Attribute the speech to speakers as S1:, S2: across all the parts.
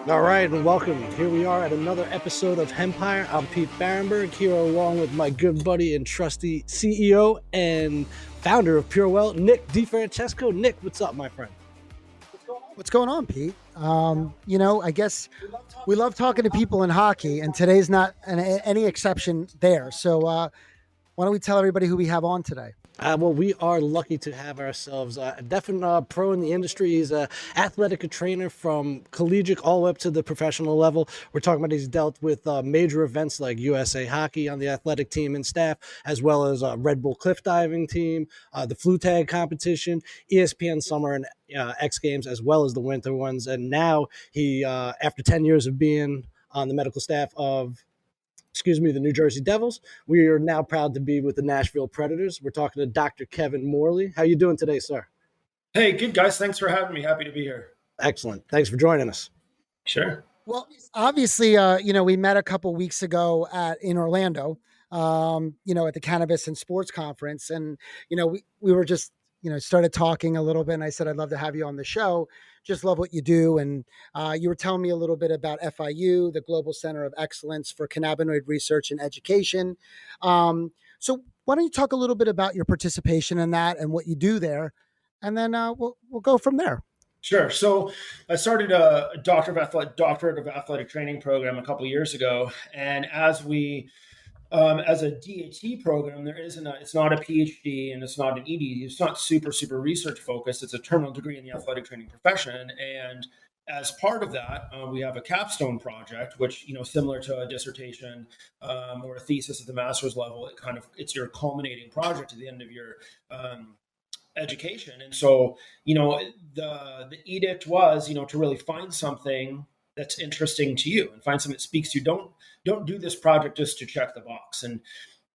S1: All right, and welcome. Here we are at another episode of Hempire. I'm Pete Bahrenburg, here along with my good buddy and trusty CEO and founder of PureWell, Nick DiFrancesco. Nick, what's up, my friend?
S2: What's going on, Pete? I guess we love talking to people in hockey, and today's not any exception there. So why don't we tell everybody who we have on today?
S1: Well, we are lucky to have ourselves a definite pro in the industry. He's an athletic trainer from collegiate all the way up to the professional level. We're talking about he's dealt with major events like USA Hockey on the athletic team and staff, as well as Red Bull cliff diving team, the flu tag competition, ESPN Summer and X Games, as well as the winter ones. And now he, after 10 years of being on the medical staff of the New Jersey Devils. We are now proud to be with the Nashville Predators. We're talking to Dr. Kevin Morley. How you doing today, sir?
S3: Hey, good guys. Thanks for having me. Happy to be here.
S1: Excellent. Thanks for joining us.
S3: Sure.
S2: Well, obviously, we met a couple weeks ago in Orlando, at the Cannabis and Sports Conference. And, we were just, started talking a little bit. And I said, I'd love to have you on the show. Just love what you do. And you were telling me a little bit about FIU, the Global Center of Excellence for Cannabinoid Research and Education. So why don't you talk a little bit about your participation in that and what you do there? And then we'll go from there.
S3: Sure. So I started a doctorate of athletic training program a couple of years ago. And as a DAT program, it's not a PhD and it's not an ED. It's not super research focused. It's a terminal degree in the athletic training profession. And as part of that, we have a capstone project, which, similar to a dissertation or a thesis at the master's level, it's your culminating project at the end of your education. And so, the edict was, to really find something that's interesting to you and find something that speaks to you. Don't do this project just to check the box. And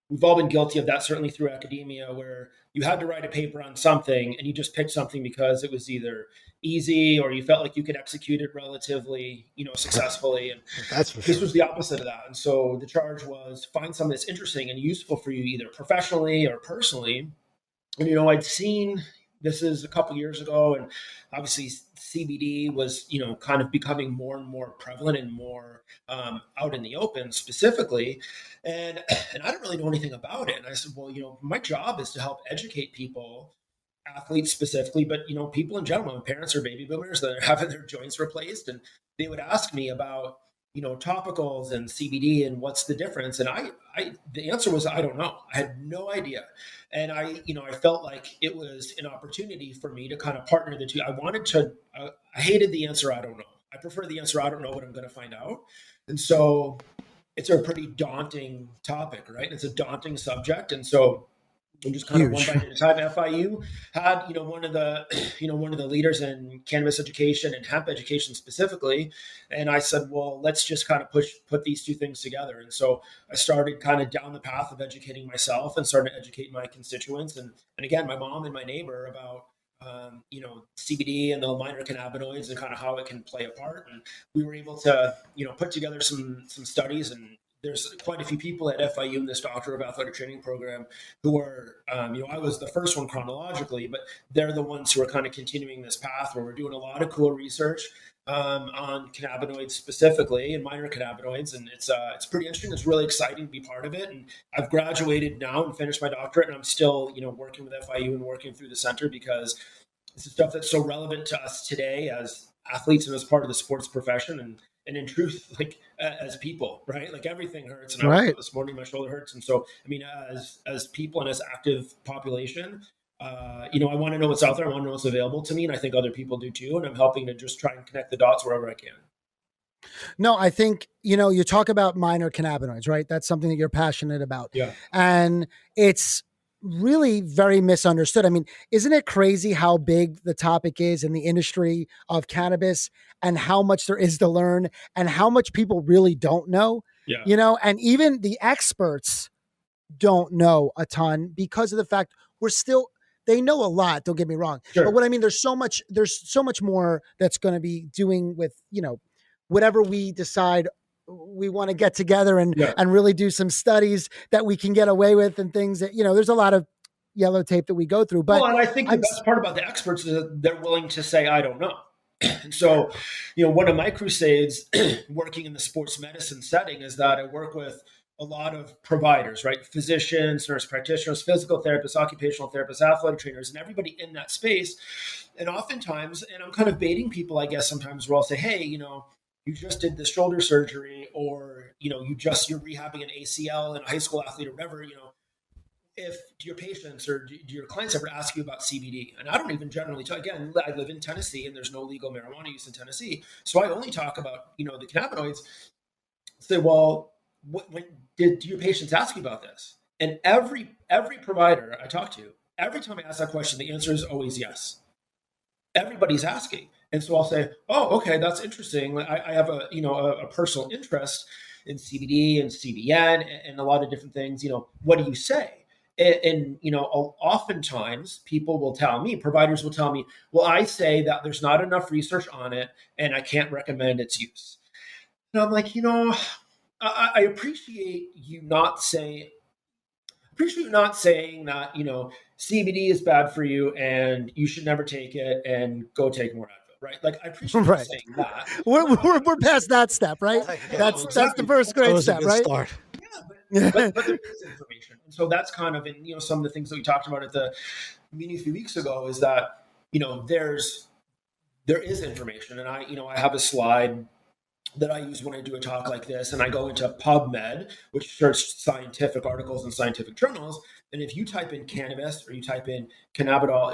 S3: we've all been guilty of that, certainly through academia, where you had to write a paper on something and you just picked something because it was either easy or you felt like you could execute it relatively, successfully. And
S1: That's for sure.
S3: This was the opposite of that. And so the charge was find something that's interesting and useful for you, either professionally or personally. And, I'd seen, this is a couple years ago, and obviously CBD was, kind of becoming more and more prevalent and more out in the open specifically. And I didn't really know anything about it. And I said, well, my job is to help educate people, athletes specifically, but, people in general. My parents are baby boomers that are having their joints replaced. And they would ask me about, topicals and CBD and what's the difference. And the answer was, I don't know. I had no idea. And I felt like it was an opportunity for me to kind of partner the two. I hated the answer, I don't know. I prefer the answer, I don't know what I'm going to find out. And so it's a pretty daunting topic, right? It's a daunting subject. And so I'm just kind of one bite at a time. FIU had, one of the leaders in cannabis education and hemp education specifically. And I said, well, let's just kind of put these two things together. And so I started kind of down the path of educating myself and started to educate my constituents. And again, my mom and my neighbor about, CBD and the minor cannabinoids and kind of how it can play a part. And we were able to, put together some studies, and there's quite a few people at FIU in this Doctor of Athletic Training program who are, I was the first one chronologically, but they're the ones who are kind of continuing this path where we're doing a lot of cool research on cannabinoids specifically and minor cannabinoids. And it's pretty interesting. It's really exciting to be part of it. And I've graduated now and finished my doctorate, and I'm still, working with FIU and working through the center because it's the stuff that's so relevant to us today as athletes and as part of the sports profession. And in truth, like as people, right? Like everything hurts. And I woke up this morning, my shoulder hurts. And so, as people and as active population, I want to know what's out there. I want to know what's available to me. And I think other people do too. And I'm helping to just try and connect the dots wherever I can.
S2: No, I think, you talk about minor cannabinoids, right? That's something that you're passionate about.
S3: Yeah.
S2: And it's really very misunderstood. I mean, isn't it crazy how big the topic is in the industry of cannabis and how much there is to learn and how much people really don't know?
S3: Yeah.
S2: And even the experts don't know a ton because of the fact they know a lot, don't get me wrong.
S3: Sure.
S2: But what I mean, there's so much more that's going to be doing with, whatever we decide we want to get together and really do some studies that we can get away with and things that, there's a lot of yellow tape that we go through. But
S3: and I think the best part about the experts is that they're willing to say, I don't know. And so, one of my crusades working in the sports medicine setting is that I work with a lot of providers, right? Physicians, nurse practitioners, physical therapists, occupational therapists, athletic trainers, and everybody in that space. And oftentimes, and I'm kind of baiting people, I guess, sometimes where I'll say, hey, you just did the shoulder surgery, or, you're rehabbing an ACL in a high school athlete or whatever, if your patients or do your clients ever ask you about CBD? And I don't even generally talk. Again, I live in Tennessee and there's no legal marijuana use in Tennessee. So I only talk about, the cannabinoids. Say, well, when did your patients ask you about this? And every provider I talk to, every time I ask that question, the answer is always yes. Everybody's asking. And so I'll say, oh, okay, that's interesting. I have a personal interest in CBD and CBN and a lot of different things. What do you say? And oftentimes people will tell me, providers will tell me, well, I say that there's not enough research on it and I can't recommend its use. And I'm like, I appreciate you not saying that, CBD is bad for you and you should never take it and go take more Advil, right? Like, I appreciate you saying that.
S2: We're past that step, right? That's the first grade step, right?
S1: Start.
S3: Yeah, but there is information. And so that's kind of in, some of the things that we talked about at the meeting a few weeks ago is that, there is information. And I have a slide that I use when I do a talk like this, and I go into PubMed, which searches scientific articles and scientific journals. And if you type in cannabis or you type in cannabinol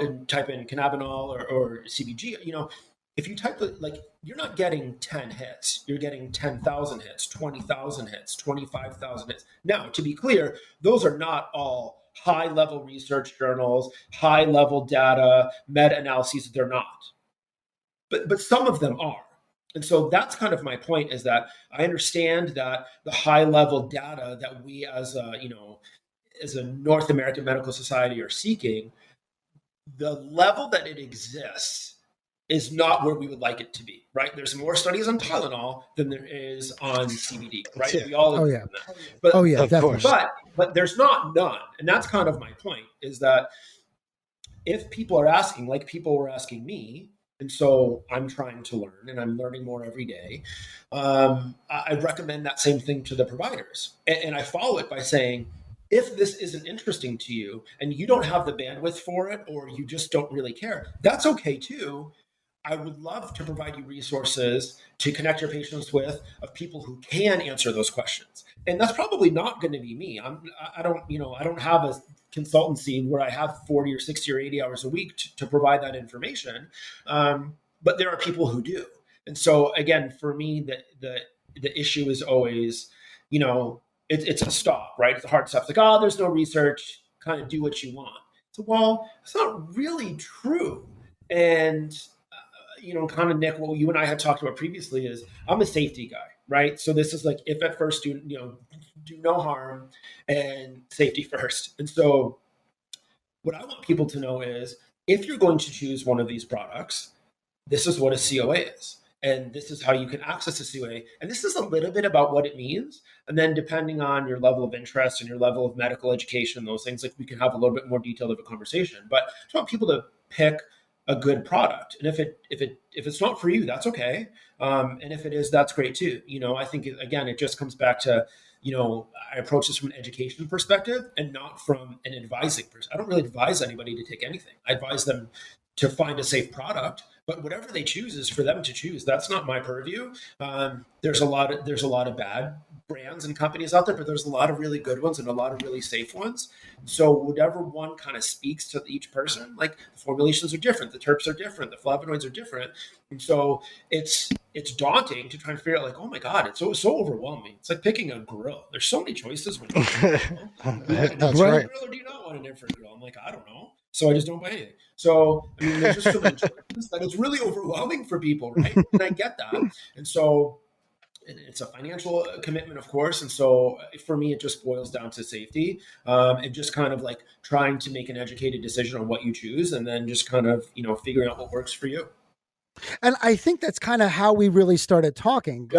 S3: or CBG, if you type you're not getting 10 hits, you're getting 10,000 hits, 20,000 hits, 25,000 hits. Now, to be clear, those are not all high-level research journals, high-level data, meta-analyses. They're not. But some of them are. And so that's kind of my point, is that I understand that the high-level data that we as a North American Medical Society are seeking, the level that it exists is not where we would like it to be, right? There's more studies on Tylenol than there is on CBD, right?
S1: Yeah.
S3: We all agree on that. But,
S2: definitely.
S3: But there's not none. And that's kind of my point, is that if people are asking, like people were asking me, and so I'm trying to learn and I'm learning more every day, I recommend that same thing to the providers. And I follow it by saying, if this isn't interesting to you and you don't have the bandwidth for it, or you just don't really care, that's okay too. I would love to provide you resources to connect your patients with, of people who can answer those questions. And that's probably not going to be me. I don't have a consultancy where I have 40 or 60 or 80 hours a week to provide that information. But there are people who do. And so again, for me, the issue is always, it's a stop, right? It's a hard stop. It's like, there's no research, kind of do what you want. So, well, it's not really true. And kind of, Nick, what you and I had talked about previously is I'm a safety guy, right? So this is like, if at first do no harm and safety first. And so what I want people to know is, if you're going to choose one of these products, this is what a COA is. And this is how you can access a COA. And this is a little bit about what it means. And then depending on your level of interest and your level of medical education, those things, like, we can have a little bit more detailed of a conversation. But I just want people to pick a good product. And if it's not for you, that's okay. And if it is, that's great too. I think, again, it just comes back to, I approach this from an education perspective and not from an advising perspective. I don't really advise anybody to take anything. I advise them to find a safe product, but whatever they choose is for them to choose. That's not my purview. There's a lot of bad brands and companies out there, but there's a lot of really good ones and a lot of really safe ones. So whatever one kind of speaks to each person, like, the formulations are different, the terps are different, the flavonoids are different. And so it's daunting to try and figure out, like, oh my God, it's so overwhelming. It's like picking a grill. There's so many choices. When That's right. Grill, or do you not want an infrared grill? I'm like, I don't know. So I just don't buy anything. So, there's just so many choices that it's really overwhelming for people, right? And I get that. And so it's a financial commitment, of course. And so for me, it just boils down to safety, and just kind of like trying to make an educated decision on what you choose, and then just kind of, figuring out what works for you.
S2: And I think that's kind of how we really started talking,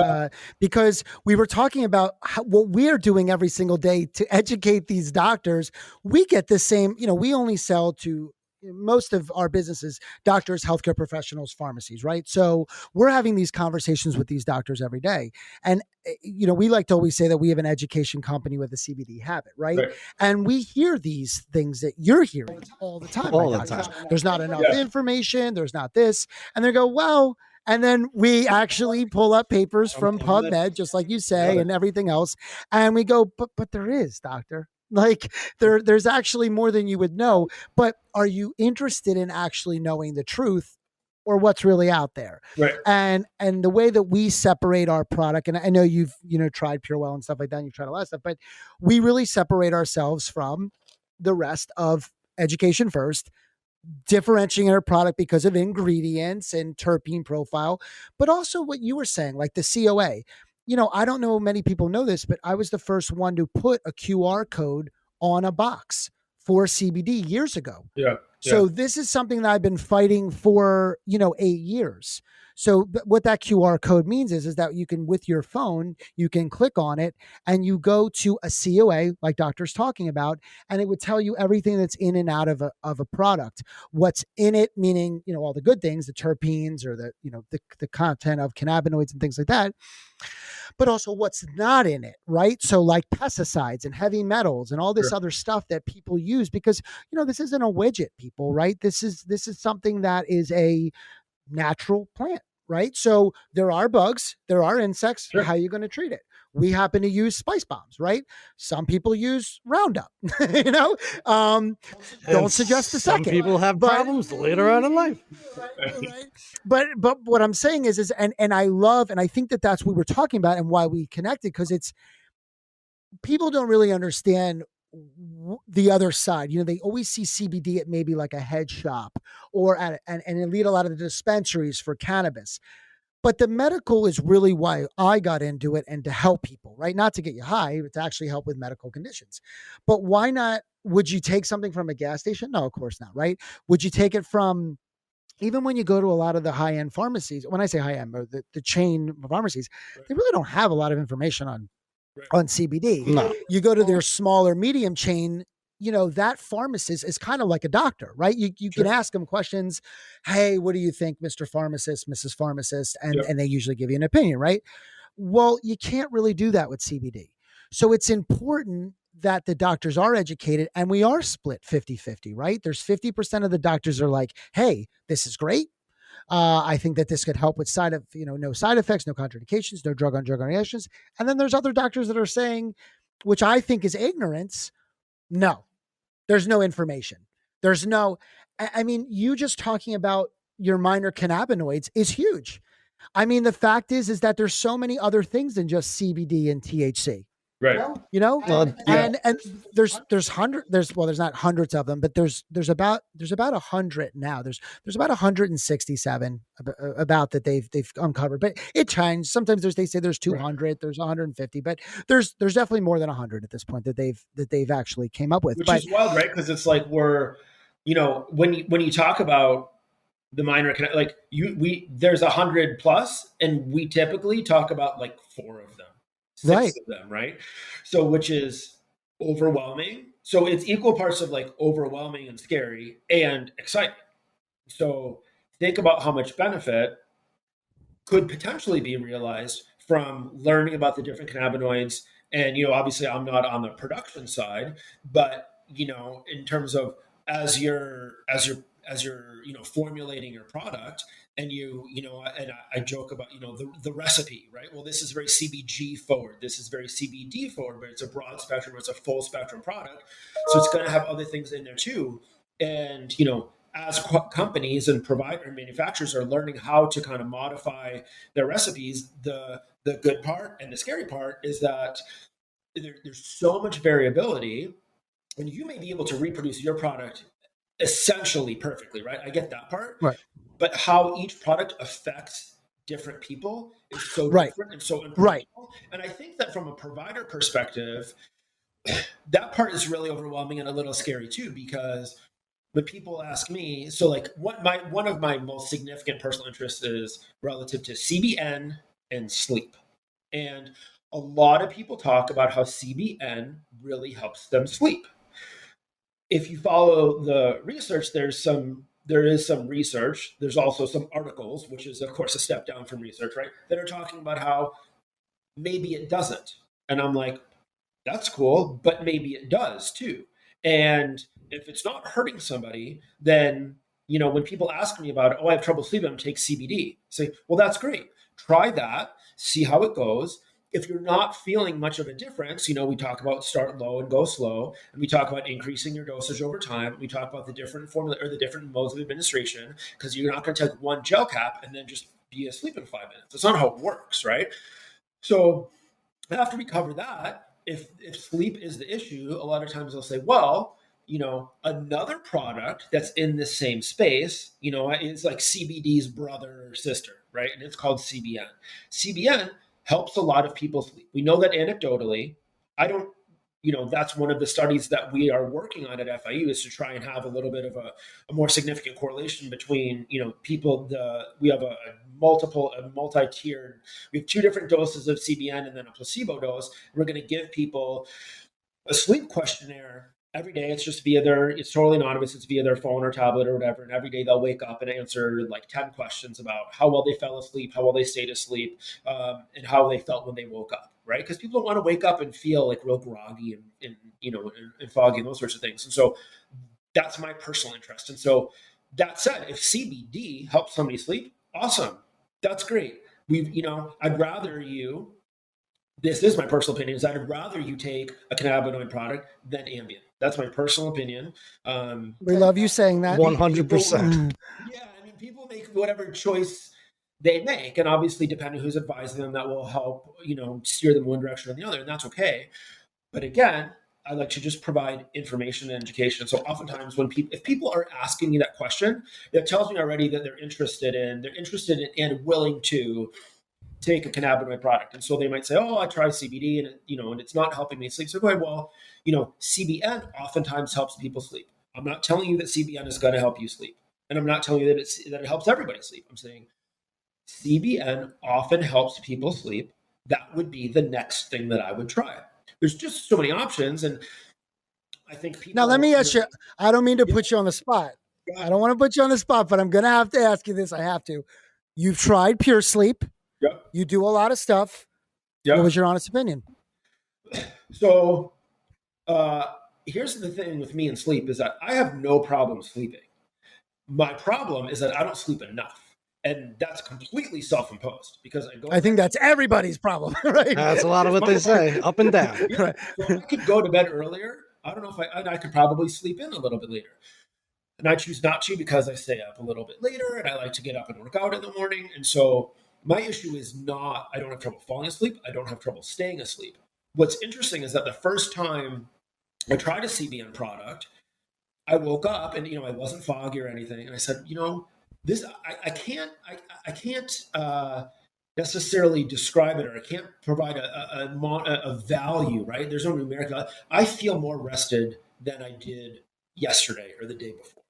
S2: because we were talking about what we're doing every single day to educate these doctors. We get the same, we only sell to most of our businesses, doctors, healthcare professionals, pharmacies, right? So we're having these conversations with these doctors every day. And, we like to always say that we have an education company with a CBD habit, right? And we hear these things that you're hearing all the time.
S1: All the time.
S2: There's not enough information. There's not this. And they go, well, and then we actually pull up papers from PubMed, just like you say, and everything else. And we go, but there is, doctor. Like there's actually more than you would know. But are you interested in actually knowing the truth or what's really out there?
S3: Right.
S2: And the way that we separate our product, and I know you've, tried Purewell and stuff like that, and you've tried a lot of stuff, but we really separate ourselves from the rest of education first, differentiating our product because of ingredients and terpene profile, but also what you were saying, like the COA. I don't know many people know this, but I was the first one to put a QR code on a box for CBD years ago.
S3: Yeah.
S2: So this is something that I've been fighting for, 8 years. So what that QR code means is that you can, with your phone, you can click on it and you go to a COA, like doctor's talking about, and it would tell you everything that's in and out of a product, what's in it, meaning, all the good things, the terpenes or the content of cannabinoids and things like that, but also what's not in it, right? So like pesticides and heavy metals and all this other stuff that people use, because, this isn't a widget, people, right? This is something that is a natural plant, right? So there are bugs, there are insects. How are you going to treat it? We happen to use spice bombs, right? Some people use Roundup, don't suggest the second.
S1: Some people have problems later on in life.
S2: Right? But what I'm saying is and I love, and I think that that's what we're talking about and why we connected, because it's, people don't really understand the other side. They always see CBD at maybe like a head shop or and it lead a lot of the dispensaries for cannabis. But the medical is really why I got into it, and to help people, right? Not to get you high, but to actually help with medical conditions. But why not? Would you take something from a gas station? No, of course not, right? Would you take it from, even when you go to a lot of the high-end pharmacies, when I say high-end, or the chain pharmacies, they really don't have a lot of information on CBD.
S1: No.
S2: You go to their smaller medium chain, that pharmacist is kind of like a doctor, right? You can ask them questions. Hey, what do you think, Mr. Pharmacist, Mrs. Pharmacist? And they usually give you an opinion, right? Well, you can't really do that with CBD. So it's important that the doctors are educated, and we are split 50-50, right? There's 50% of the doctors are like, hey, this is great. I think that this could help with no side effects, no contraindications, no drug-on-drug reactions. And then there's other doctors that are saying, which I think is ignorance, no, there's no information. There's no, you just talking about your minor cannabinoids is huge. The fact is that there's so many other things than just CBD and THC.
S3: Right.
S2: And there's not hundreds of them, but there's about 100 now. There's about 167 about that they've uncovered, but it changes. Sometimes they say there's 200, there's 150, but there's definitely more than 100 at this point that they've actually came up with.
S3: Which is wild, right? Because it's like when you talk about the minor, like there's 100 plus, and we typically talk about like 4 of them. 6 of them, right? So, which is overwhelming. So it's equal parts of like overwhelming and scary and exciting. So think about how much benefit could potentially be realized from learning about the different cannabinoids. And, obviously I'm not on the production side, but, in terms of as you're formulating your product, and and I joke about, the recipe, right? Well, this is very CBG forward. This is very CBD forward, but it's a broad spectrum, it's a full spectrum product. So it's going to have other things in there too. And, as companies and manufacturers are learning how to kind of modify their recipes, the good part and the scary part is that there's so much variability, and you may be able to reproduce your product essentially perfectly, right? I get that part.
S2: Right.
S3: But how each product affects different people is so different and so unpredictable.
S2: Right.
S3: And I think that from a provider perspective, that part is really overwhelming and a little scary too, because when people ask me, so like one of my most significant personal interests is relative to CBN and sleep. And a lot of people talk about how CBN really helps them sleep. if you follow the research, there is some research. There's also some articles, which is of course a step down from research, right? That are talking about how maybe it doesn't. And I'm like, that's cool, but maybe it does too. And if it's not hurting somebody, then, when people ask me about it, oh, I have trouble sleeping, I'm take CBD. Say, well, that's great. Try that, see how it goes. If you're not feeling much of a difference, we talk about start low and go slow, and we talk about increasing your dosage over time. We talk about the different formula or the different modes of administration, because you're not going to take one gel cap and then just be asleep in 5 minutes. That's not how it works, right? So after we cover that, if sleep is the issue, a lot of times they'll say, well, another product that's in the same space, is like CBD's brother or sister, right? And it's called CBN. CBN helps a lot of people sleep. We know that anecdotally. That's one of the studies that we are working on at FIU, is to try and have a little bit of a more significant correlation between, people. We have a multi-tiered, we have 2 different doses of CBN and then a placebo dose. We're going to give people a sleep questionnaire every day. It's totally anonymous. It's via their phone or tablet or whatever. And every day they'll wake up and answer like 10 questions about how well they fell asleep, how well they stayed asleep, and how they felt when they woke up, right? Because people don't want to wake up and feel like real groggy and foggy and those sorts of things. And so that's my personal interest. And so that said, if CBD helps somebody sleep, awesome. That's great. I'd rather you, this is my personal opinion, is I'd rather you take a cannabinoid product than Ambien. That's my personal opinion.
S2: We love you saying that.
S1: 100%.
S3: Yeah, people make whatever choice they make, and obviously depending who's advising them, that will help, steer them one direction or the other, and that's okay. But again, I like to just provide information and education. So oftentimes if people are asking me that question, that tells me already that they're interested in and willing to take a cannabinoid product. And so they might say, oh, I tried CBD and it's not helping me sleep. So go ahead, well, CBN oftentimes helps people sleep. I'm not telling you that CBN is going to help you sleep. And I'm not telling you that it helps everybody sleep. I'm saying CBN often helps people sleep. That would be the next thing that I would try. There's just so many options. And I think people...
S2: Now, let me ask you, I don't mean to put you on the spot. I don't want to put you on the spot, but I'm going to have to ask you this. I have to. You've tried Pure Sleep.
S3: Yep.
S2: You do a lot of stuff. Yep. What was your honest opinion?
S3: So here's the thing with me and sleep is that I have no problem sleeping. My problem is that I don't sleep enough. And that's completely self-imposed because
S2: I think that's everybody's problem, right?
S1: That's a lot of what they say, up and down.
S3: Yeah. Right. So I could go to bed earlier. I don't know if I could probably sleep in a little bit later. And I choose not to because I stay up a little bit later and I like to get up and work out in the morning. And so my issue is not, I don't have trouble falling asleep. I don't have trouble staying asleep. What's interesting is that the first time I tried a CBN product, I woke up and, I wasn't foggy or anything. And I said, this, I can't necessarily describe it, or I can't provide a value, right? There's no numeric value. I feel more rested than I did yesterday or the day before.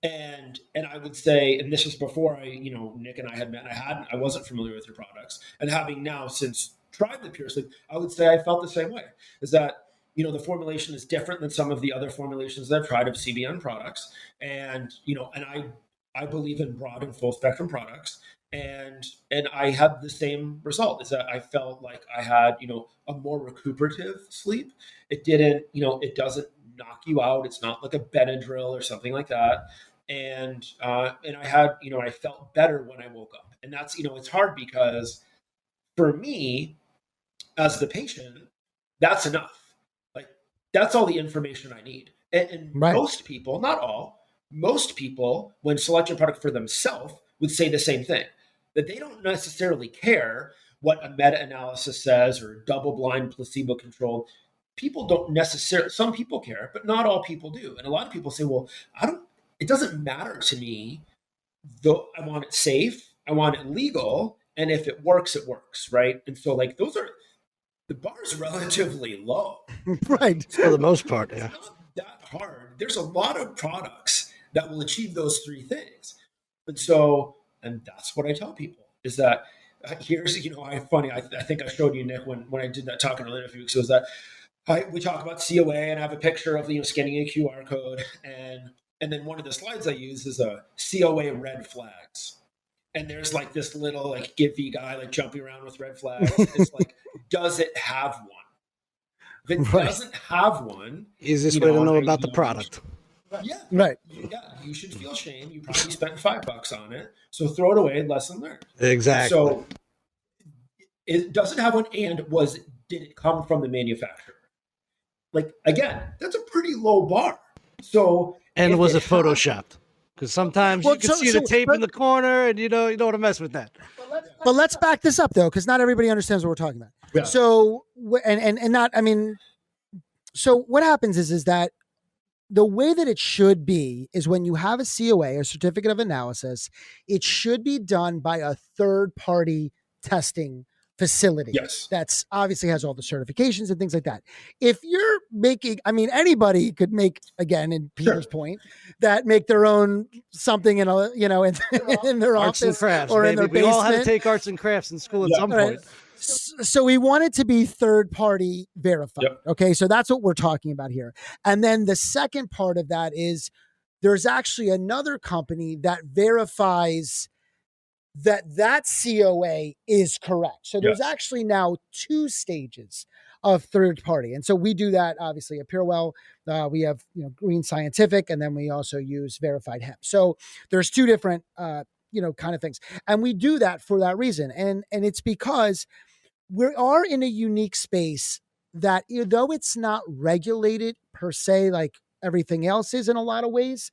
S3: And I would say, and this was before Nick and I had met, I wasn't familiar with your products, and having now since tried the Pure Sleep, I would say I felt the same way. Is that the formulation is different than some of the other formulations that I've tried of CBN products, and and I believe in broad and full spectrum products, and I had the same result. Is that I felt like I had a more recuperative sleep. It didn't it doesn't knock you out. It's not like a Benadryl or something like that. And I had I felt better when I woke up. And that's it's hard because for me as the patient, that's enough. Like that's all the information I need. And right. Most people, not all, most people, when selecting a product for themselves, would say the same thing, that they don't necessarily care what a meta-analysis says or double-blind placebo-controlled. People don't necessarily, some people care, but not all people do. And a lot of people say, well, it doesn't matter to me, though I want it safe, I want it legal, and if it works, right? And so the bar is relatively low.
S2: Right.
S1: For the most part, yeah.
S3: It's not that hard. There's a lot of products that will achieve those three things. And that's what I tell people is that here's, I think I showed you, Nick, when I did that talk in a few weeks ago, is that we talk about COA, and I have a picture of scanning a QR code, and then one of the slides I use is a COA red flags. And there's like this little like Giphy guy like jumping around with red flags. It's like, does it have one? If it doesn't have one,
S1: easiest way to know about the product.
S3: Yeah.
S2: Right.
S3: Yeah. You should feel shame. You probably spent $5 on it. So throw it away, lesson learned.
S1: Exactly.
S3: So it doesn't have one, and did it come from the manufacturer? Like, again, that's a pretty low bar. So
S1: and was it photoshopped? Because sometimes you can see the tape in the corner, and you don't want to mess with that.
S2: But let's back this up though, because not everybody understands what we're talking about.
S3: Yeah.
S2: So and not, I mean, so what happens is that the way that it should be is when you have a COA, a certificate of analysis, it should be done by a third party testing facility.
S3: Yes.
S2: That's obviously has all the certifications and things like that. If you're making, I mean, anybody could make, again, in Peter's point, that make their own something in a, in their
S1: arts
S2: office
S1: and crafts,
S2: or
S1: baby.
S2: in their basement.
S1: We all had to take arts and crafts in school at some point.
S2: So we want it to be third party verified.
S3: Yep.
S2: Okay. So that's what we're talking about here. And then the second part of that is there's actually another company that verifies that COA is correct. So there's actually now 2 stages of third party. And so we do that obviously at Purewell. We have, Green Scientific, and then we also use verified hemp. So there's 2 different, kind of things. And we do that for that reason. And it's because we are in a unique space that, though it's not regulated per se, like everything else is in a lot of ways,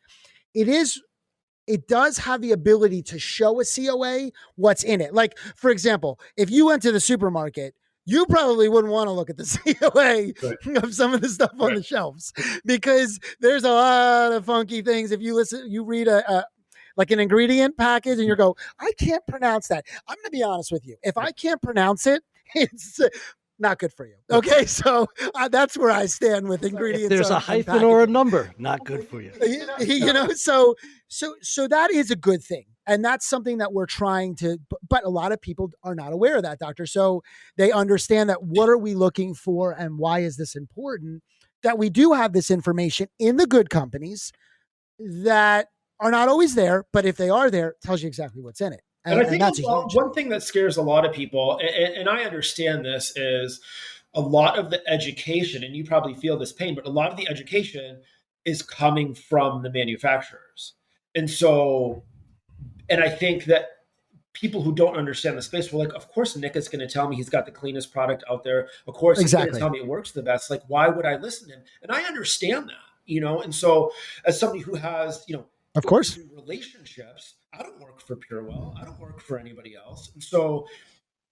S2: it does have the ability to show a COA what's in it. Like, for example, if you went to the supermarket, you probably wouldn't want to look at the COA of some of the stuff on the shelves, because there's a lot of funky things. If you read like an ingredient package and you go, I can't pronounce that. I'm going to be honest with you. If I can't pronounce it, it's not good for you. Okay. So that's where I stand with ingredients.
S1: If there's a hyphen or a number, not good for you.
S2: So that is a good thing. And that's something that we're trying to, but a lot of people are not aware of that, doctor. So they understand that what are we looking for and why is this important, that we do have this information in the good companies that are not always there, but if they are there, it tells you exactly what's in it.
S3: And I think one thing that scares a lot of people, and I understand this, is a lot of the education, and you probably feel this pain, but a lot of the education is coming from the manufacturers. And so, and I think that people who don't understand the space were like, of course, Nick is going to tell me he's got the cleanest product out there. Of course, he's going to tell me it works the best. Like, why would I listen to him? And I understand that, and so as somebody who has,
S2: of course,
S3: relationships, I don't work for Purewell. I don't work for anybody else. And so,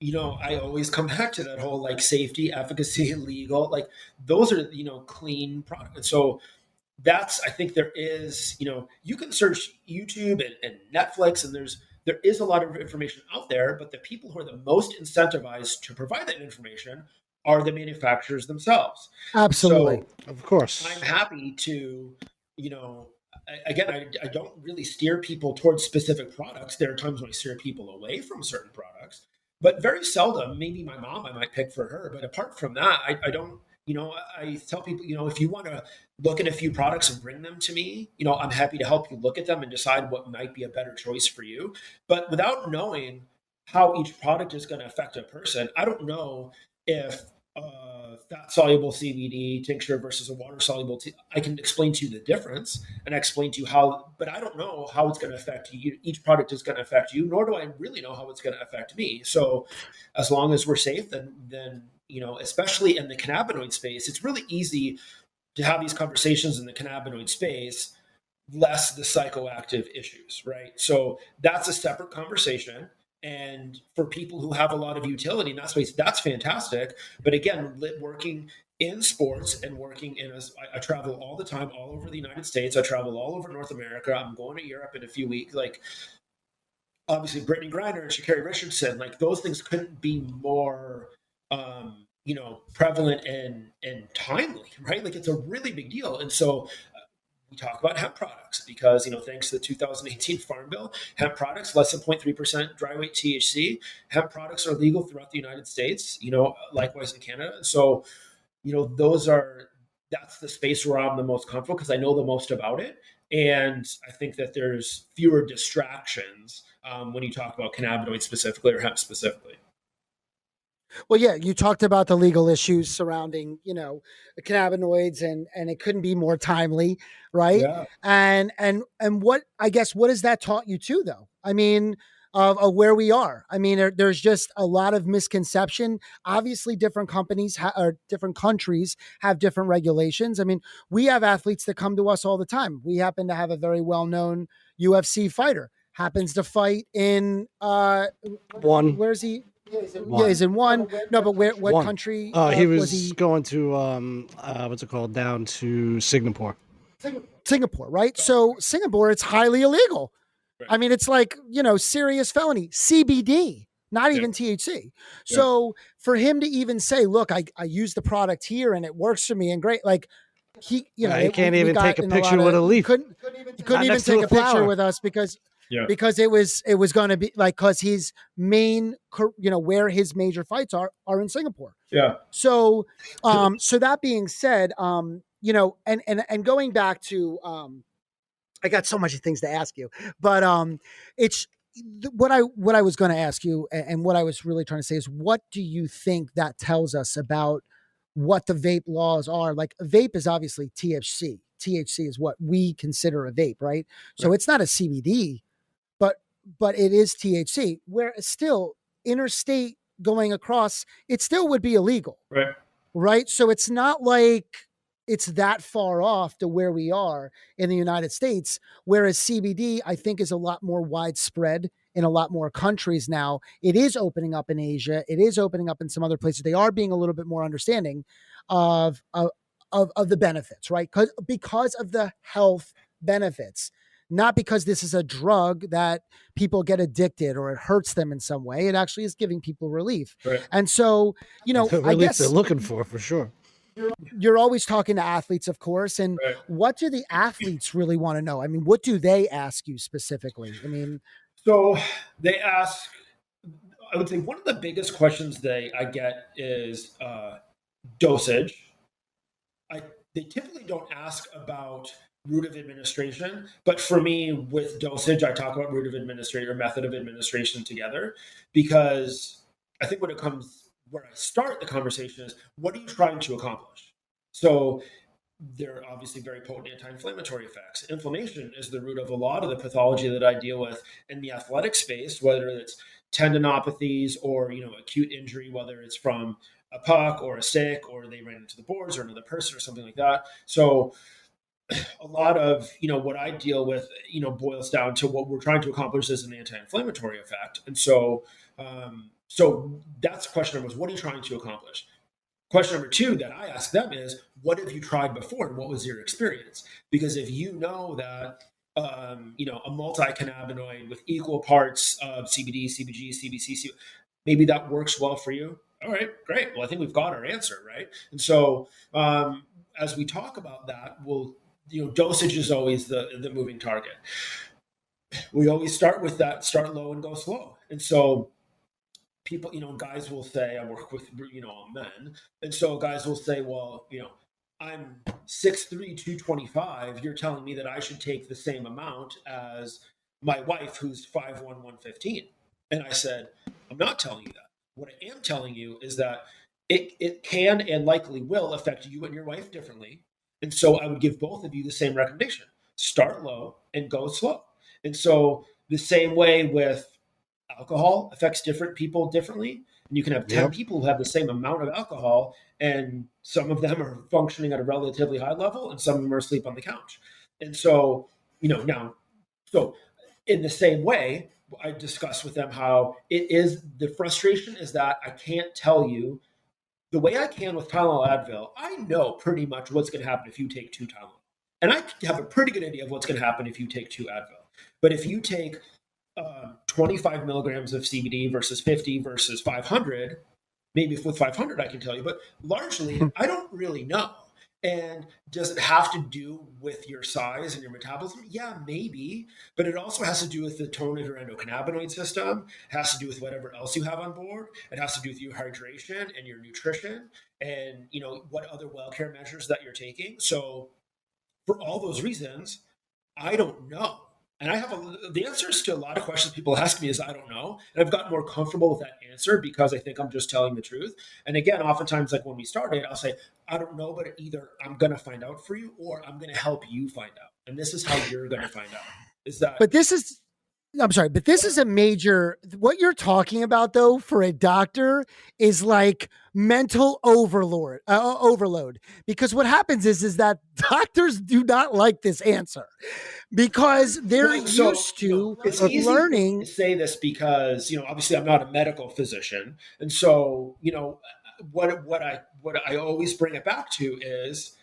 S3: I always come back to that whole like safety, efficacy, legal, like those are, clean products. And so I think there is, you can search YouTube and Netflix, and there is a lot of information out there, but the people who are the most incentivized to provide that information are the manufacturers themselves.
S2: Absolutely.
S3: So,
S1: of course.
S3: I'm happy to, again, I don't really steer people towards specific products. There are times when I steer people away from certain products, but very seldom. Maybe my mom I might pick for her, but apart from that, I don't. I tell people, if you want to look at a few products and bring them to me, I'm happy to help you look at them and decide what might be a better choice for you. But without knowing how each product is going to affect a person, I don't know if fat-soluble CBD tincture versus a water-soluble I can explain to you the difference and explain to you how, but I don't know how it's going to affect you. Each product is going to affect you, nor do I really know how it's going to affect me. So as long as we're safe, then especially in the cannabinoid space, it's really easy to have these conversations in the cannabinoid space, less the psychoactive issues, right? So that's a separate conversation. And for people who have a lot of utility in that space, that's fantastic. But again, working in sports and working I travel all the time, all over the United States. I travel all over North America. I'm going to Europe in a few weeks. Like, obviously, Brittany Griner and Sha'Carri Richardson, like those things couldn't be more, prevalent and timely, right? Like, it's a really big deal. And so we talk about hemp products because, thanks to the 2018 Farm Bill, hemp products, less than 0.3% dry weight THC. Hemp products are legal throughout the United States, likewise in Canada. So that's the space where I'm the most comfortable because I know the most about it. And I think that there's fewer distractions when you talk about cannabinoids specifically or hemp specifically.
S2: Well, yeah, you talked about the legal issues surrounding, the cannabinoids, and it couldn't be more timely, right?
S3: Yeah.
S2: And what, I guess, what has that taught you too, though? I mean, of where we are. I mean, there's just a lot of misconception. Obviously, different companies or different countries have different regulations. I mean, we have athletes that come to us all the time. We happen to have a very well-known UFC fighter, happens to fight in
S1: One.
S2: Where's he?
S1: One.
S2: Yeah, he's in one. No, but what
S1: One.
S2: country?
S1: He was going to what's it called? Down to Singapore.
S2: Singapore, right? So Singapore, it's highly illegal.
S3: Right.
S2: I mean, it's like, serious felony, CBD, not even THC. So for him to even say, look, I use the product here and it works for me and great, like he
S1: can't even take a picture with a leaf.
S2: Couldn't even take a picture with us because it was going to be like, cause his main, where his major fights are in Singapore.
S3: Yeah.
S2: So, so that being said, and going back to, I got so much things to ask you, but it's what I was going to ask you, and what I was really trying to say is, what do you think that tells us about what the vape laws are? Like, vape is obviously THC. THC is what we consider a vape, right? So it's not a CBD, but it is THC. Where still interstate going across, it still would be illegal, right? So it's not like it's that far off to where we are in the United States, whereas CBD, I think, is a lot more widespread in a lot more countries now. It is opening up in Asia. It is opening up in some other places. They are being a little bit more understanding of the benefits, right? Because of the health benefits, not because this is a drug that people get addicted or it hurts them in some way. It actually is giving people relief.
S3: Right.
S2: And so,
S1: the
S2: I guess
S1: they're looking for sure.
S2: You're always talking to athletes, of course. And what do the athletes really want to know? I mean, what do they ask you specifically? I mean,
S3: so they ask, I would say one of the biggest questions I get is dosage. They typically don't ask about route of administration, but for me, with dosage, I talk about route of administration or method of administration together, because I think where I start the conversation is, what are you trying to accomplish? So there are obviously very potent anti-inflammatory effects. Inflammation is the root of a lot of the pathology that I deal with in the athletic space, whether it's tendinopathies or, acute injury, whether it's from a puck or a stick, or they ran into the boards or another person or something like that. So a lot of, what I deal with, boils down to what we're trying to accomplish is an anti-inflammatory effect. And so, so that's question number one, what are you trying to accomplish? Question number two that I ask them is, what have you tried before and what was your experience? Because if you know that, a multi-cannabinoid with equal parts of CBD, CBG, CBC, maybe that works well for you. All right, great. Well, I think we've got our answer, right? And so as we talk about that, dosage is always the moving target. We always start with that, start low and go slow. And so people, guys will say, I work with, men. And so guys will say, well, I'm 6'3", 225. You're telling me that I should take the same amount as my wife, who's 5'1", 115. And I said, I'm not telling you that. What I am telling you is that it can and likely will affect you and your wife differently. And so I would give both of you the same recommendation. Start low and go slow. And so the same way with alcohol affects different people differently. And you can have 10 people who have the same amount of alcohol, and some of them are functioning at a relatively high level and some of them are asleep on the couch. And so, so in the same way, I discuss with them how it is, the frustration is that I can't tell you the way I can with Tylenol Advil. I know pretty much what's going to happen if you take 2 Tylenol. And I have a pretty good idea of what's going to happen if you take 2 Advil. But if you take 25 milligrams of CBD versus 50 versus 500, maybe with 500 I can tell you, but largely I don't really know. And does it have to do with your size and your metabolism? Yeah, maybe. But it also has to do with the tone of your endocannabinoid system. It has to do with whatever else you have on board. It has to do with your hydration and your nutrition and, what other well care measures that you're taking. So for all those reasons, I don't know. And the answers to a lot of questions people ask me is I don't know. And I've gotten more comfortable with that answer because I think I'm just telling the truth. And again, oftentimes, like when we started, I'll say, I don't know, but either I'm going to find out for you or I'm going to help you find out. And this is how you're going to find out.
S2: I'm sorry, but this is a major, what you're talking about though, for a doctor is like mental overload, because what happens is that doctors do not like this answer because they're used to
S3: it's
S2: learning.
S3: To say this because, obviously I'm not a medical physician. And so, what I always bring it back to is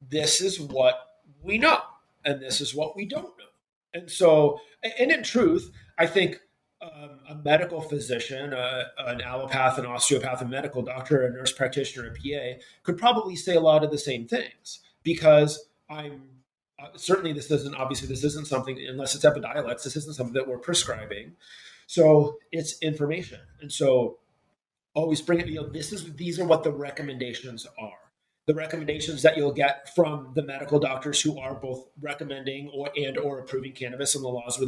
S3: this is what we know and this is what we don't know. And so, and in truth, I think a medical physician, an allopath, an osteopath, a medical doctor, a nurse practitioner, a PA could probably say a lot of the same things because certainly this isn't something, unless it's Epidiolex, this isn't something that we're prescribing. So it's information. And so always bring it, these are what the recommendations are. The recommendations that you'll get from the medical doctors who are both recommending or approving cannabis in the laws in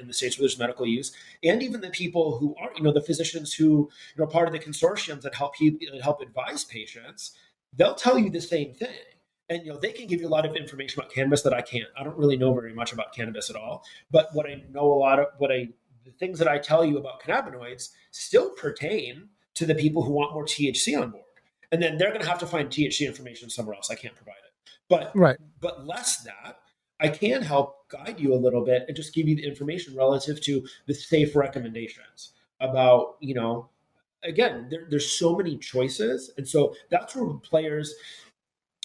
S3: the states where there's medical use, and even the people who are, the physicians who, part of the consortiums that help advise patients, they'll tell you the same thing. And, they can give you a lot of information about cannabis that I can't. I don't really know very much about cannabis at all. But what I know the things that I tell you about cannabinoids still pertain to the people who want more THC on board. And then they're going to have to find THC information somewhere else. I can't provide it. But less that, I can help guide you a little bit and just give you the information relative to the safe recommendations about, again, there's so many choices. And so that's where players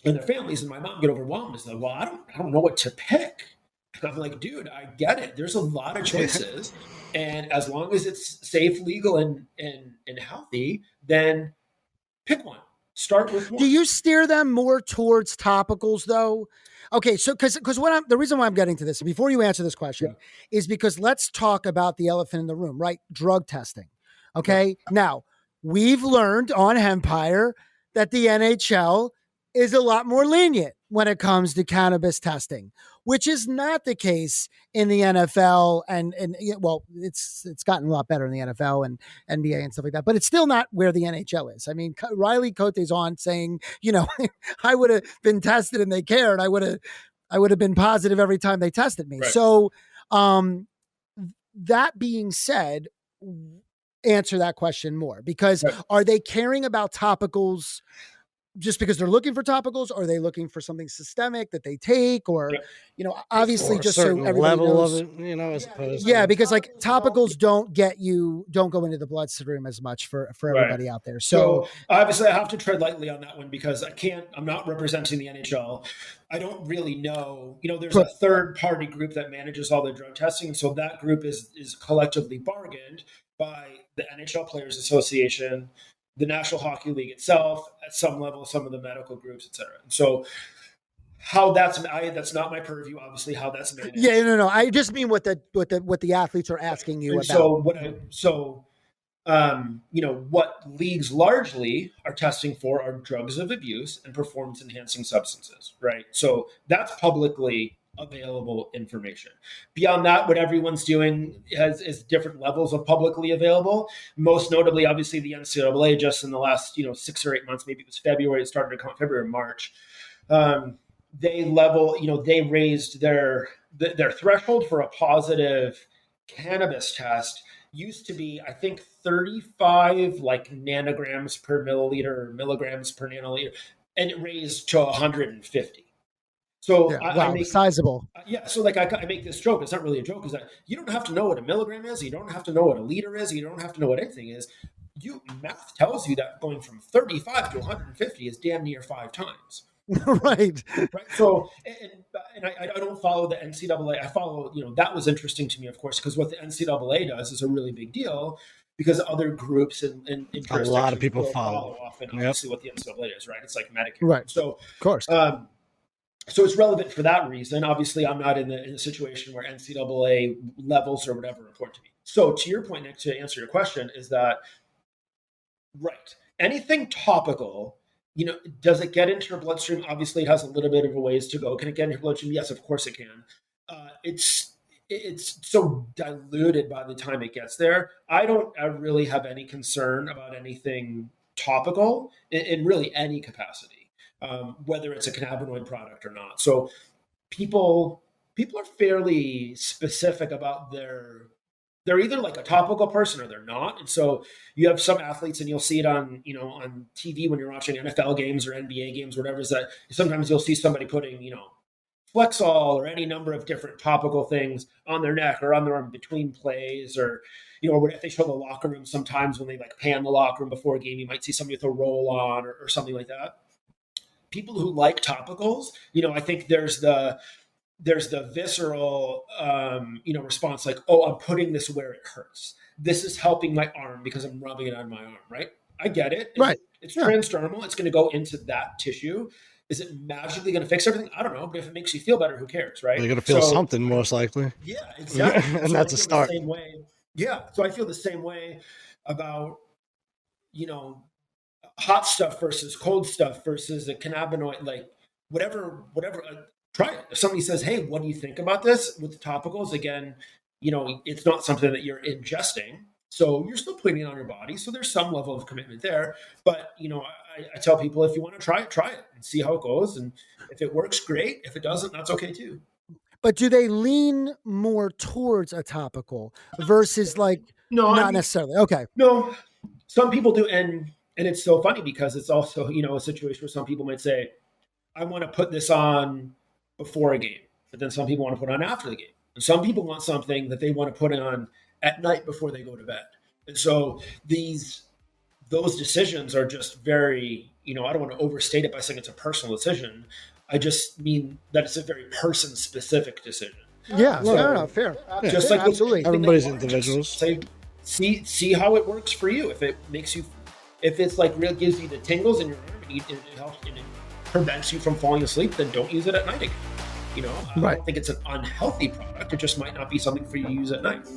S3: and their families and my mom get overwhelmed. Is like, well, I don't know what to pick. And I'm like, dude, I get it. There's a lot of choices. And as long as it's safe, legal, and healthy, then pick one. Start with one.
S2: Do you steer them more towards topicals though? Okay, so because the reason why I'm getting to this before you answer this question is because let's talk about the elephant in the room, right? Drug testing. Okay, now we've learned on Hempire that the NHL is a lot more lenient when it comes to cannabis testing, which is not the case in the NFL and well, it's gotten a lot better in the NFL and NBA and stuff like that, but it's still not where the NHL is. I mean, Riley Cote's on saying, I would have been tested and they cared. I would have been positive every time they tested me. Right. So, that being said, answer that question more because are they caring about topicals just because they're looking for topicals, or are they looking for something systemic that they take, or, obviously or just so everybody level knows, of it, as opposed to, because like topicals don't go into the bloodstream as much for everybody out there. So
S3: obviously I have to tread lightly on that one because I'm not representing the NHL. I don't really know, there's a third party group that manages all the drug testing. So that group is collectively bargained by the NHL Players Association, the National Hockey League itself, at some level, some of the medical groups, et cetera. And so how that's not my purview, obviously, how that's managed.
S2: Yeah, no. I just mean what the athletes are asking you
S3: and
S2: about.
S3: What leagues largely are testing for are drugs of abuse and performance enhancing substances, right? So that's publicly available information. Beyond that, what everyone's doing is different levels of publicly available. Most notably, obviously, the NCAA just in the last 6 or 8 months, maybe it was February, it started to come February or March. They raised their threshold for a positive cannabis test used to be, I think, 35 nanograms per milliliter or milligrams per nanoliter, and it raised to 150. So
S2: sizable.
S3: So I make this joke. It's not really a joke. Is that you don't have to know what a milligram is. You don't have to know what a liter is. You don't have to know what anything is. Math tells you that going from 35 to 150 is damn near 5 times.
S2: Right.
S3: So, and I don't follow the NCAA. I follow, that was interesting to me, of course, because what the NCAA does is a really big deal. because other groups and
S1: A lot of people
S3: will
S1: follow.
S3: often,
S1: Yep.
S3: obviously, what the NCAA is, right? It's like Medicare.
S2: Right.
S3: So,
S2: Of course.
S3: so it's relevant for that reason. Obviously, I'm not in a situation where NCAA levels or whatever are important to me. So to your point, Nick, to answer your question, is that right? Anything topical, does it get into your bloodstream? Obviously, it has a little bit of a ways to go. Can it get into your bloodstream? Yes, of course it can. It's so diluted by the time it gets there. I really have any concern about anything topical in really any capacity. Whether it's a cannabinoid product or not. So people are fairly specific about they're either like a topical person or they're not. And so you have some athletes, and you'll see it on TV when you're watching NFL games or NBA games, whatever, is that sometimes you'll see somebody putting, Flexol or any number of different topical things on their neck or on their arm between plays, or if they show the locker room, sometimes when they like pan the locker room before a game, you might see somebody with a roll on or something like that. People who like topicals, I think there's the visceral, response like, oh, I'm putting this where it hurts. This is helping my arm because I'm rubbing it on my arm, right? I get it.
S2: Right.
S3: It's transdermal. It's going to go into that tissue. Is it magically going to fix everything? I don't know. But if it makes you feel better, who cares, right?
S1: You're going to feel something most likely.
S3: Yeah, exactly.
S1: And that's a start.
S3: Same way. Yeah. So I feel the same way about, hot stuff versus cold stuff versus a cannabinoid, like whatever, try it. If somebody says, hey, what do you think about this with the topicals? Again, it's not something that you're ingesting. So you're still putting it on your body. So there's some level of commitment there. But, I tell people, if you want to try it and see how it goes. And if it works, great. If it doesn't, that's okay too.
S2: But do they lean more towards a topical versus not necessarily? Okay.
S3: No, some people do. And it's so funny because it's also, a situation where some people might say, I want to put this on before a game, but then some people want to put it on after the game. And some people want something that they want to put on at night before they go to bed. And so those decisions are just very, I don't want to overstate it by saying it's a personal decision. I just mean that it's a very person-specific decision.
S2: Yeah,
S3: so,
S2: fair.
S3: Just
S2: fair,
S3: like
S2: absolutely.
S1: Everybody's individuals.
S3: Say, see how it works for you. If it makes you, if it's like really gives you the tingles in your arm and it helps and it prevents you from falling asleep, then don't use it at night again. I don't think it's an unhealthy product. It just might not be something for you to use at night.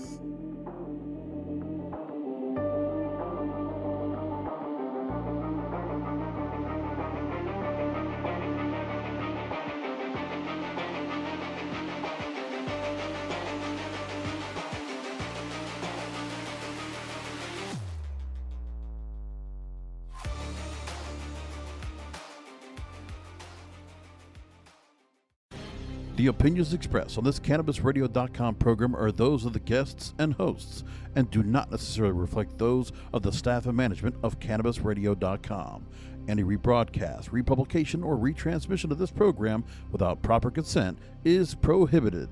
S4: The opinions expressed on this CannabisRadio.com program are those of the guests and hosts and do not necessarily reflect those of the staff and management of CannabisRadio.com. Any rebroadcast, republication, or retransmission of this program without proper consent is prohibited.